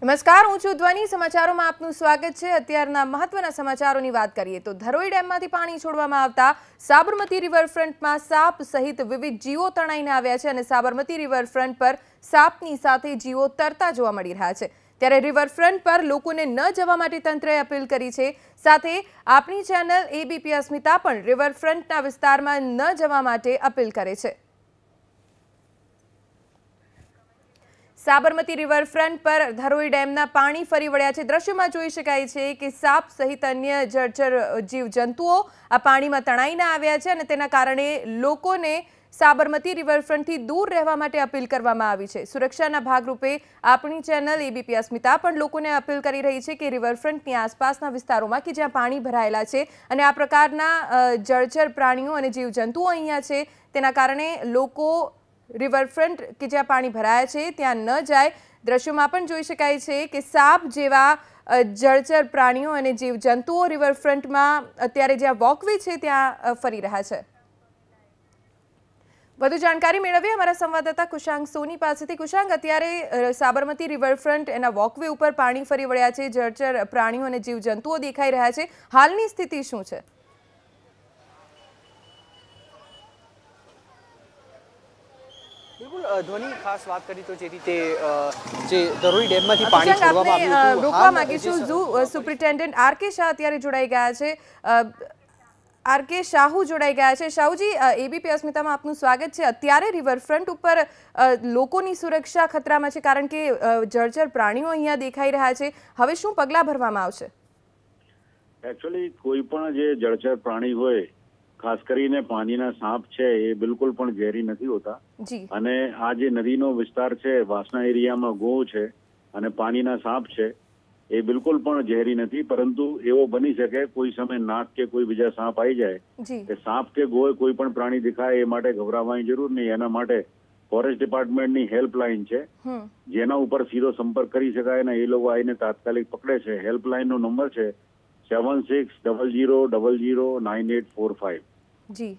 નમસ્કાર, હું છું ધ્વની. સમાચારોમાં આપનું સ્વાગત છે. અત્યારના મહત્વના સમાચારોની વાત કરીએ તો ધરોઈ ડેમમાંથી પાણી છોડવામાં આવતા સાબરમતી રિવરફ્રન્ટમાં સાપ સહિત વિવિધ જીવો તણાઈને આવ્યા છે અને સાબરમતી રિવરફ્રન્ટ પર સાપની સાથે જીવો તરતા જોવા મળી રહ્યા છે. ત્યારે રિવરફ્રન્ટ પર લોકોને ન જવા માટે તંત્રએ અપીલ કરી છે. સાથે આપણી ચેનલ એબીપી અસ્મિતા પણ રિવરફ્રન્ટના વિસ્તારમાં ન જવા માટે અપીલ કરે છે. સાબરમતી રિવરફ્રન્ટ પર ધરોઈ ડેમના પાણી ફરી વળ્યા છે. દ્રશ્યમાં જોઈ શકાય છે કે સાપ સહિત અન્ય જળચર જીવજંતુઓ આ પાણીમાં તણાઈને આવ્યા છે અને તેના કારણે લોકોને સાબરમતી રિવરફ્રન્ટથી દૂર રહેવા માટે અપીલ કરવામાં આવી છે. સુરક્ષાના ભાગરૂપે આપણી ચેનલ એબીપી અસ્મિતા પણ લોકોને અપીલ કરી રહી છે કે રિવરફ્રન્ટની આસપાસના વિસ્તારોમાં કે જ્યાં પાણી ભરાયેલા છે અને આ પ્રકારના જળચર પ્રાણીઓ અને જીવજંતુઓ અહીંયા છે, તેના કારણે લોકો રિવરફ્રન્ટ કે જ્યાં પાણી ભરાયા છે ત્યાં ન જાય. દ્રશ્યોમાં પણ જોઈ શકાય છે કે સાપ જેવા જળચર પ્રાણીઓ અને જીવજંતુઓ રિવરફ્રન્ટમાં અત્યારે જ્યાં વોકવે છે ત્યાં ફરી રહ્યા છે. વધુ જાણકારી મેળવીએ અમારા સંવાદદાતા કુશાંગ સોની પાસેથી. કુશાંગ, અત્યારે સાબરમતી રિવરફ્રન્ટ એના વોકવે ઉપર પાણી ફરી વળ્યા છે, જળચર પ્રાણીઓ અને જીવજંતુઓ દેખાઈ રહ્યા છે. હાલની સ્થિતિ શું છે? બિલકુલ ધ્વની, ખાસ વાત કરી તો જે રીતે જે ધરોઈ ડેમમાંથી પાણી છોડવામાં આવ્યું હતું, રોકવા માંગીશું. ઝૂ સુપ્રિન્ટેન્ડન્ટ આરકે શાહ અત્યારે જોડાઈ ગયા છે. આરકે શાહુ જોડાઈ ગયા છે. શાહુજી, એબીપી અસ્મિતામાં આપનું સ્વાગત છે. અત્યારે રિવરફ્રન્ટ ઉપર લોકોની સુરક્ષા ખતરામાં છે કારણ કે જળચર પ્રાણીઓ અહીંયા દેખાઈ રહ્યા છે. હવે શું પગલાં ભરવામાં આવશે? એકચ્યુઅલી કોઈ પણ જે જળચર પ્રાણી હોય, ખાસ કરીને પાણીના સાપ છે, એ બિલકુલ પણ ઝેરી નથી હોતા. અને આ જે નદીનો વિસ્તાર છે, વાસણા એરિયામાં ગો છે અને પાણીના સાપ છે, એ બિલકુલ પણ ઝેરી નથી. પરંતુ એવો બની શકે કોઈ સમય નાગ કે કોઈ બીજા સાપ આવી જાય કે સાપ કે ગો કોઈ પણ પ્રાણી દેખાય, એ માટે ગભરાવાની જરૂર નહીં. એના માટે ફોરેસ્ટ ડિપાર્ટમેન્ટની હેલ્પલાઇન છે જેના ઉપર સીધો સંપર્ક કરી શકાય અને એ લોકો આવીને તાત્કાલિક પકડે છે. હેલ્પલાઇનનો નંબર છે 7600009845. જી.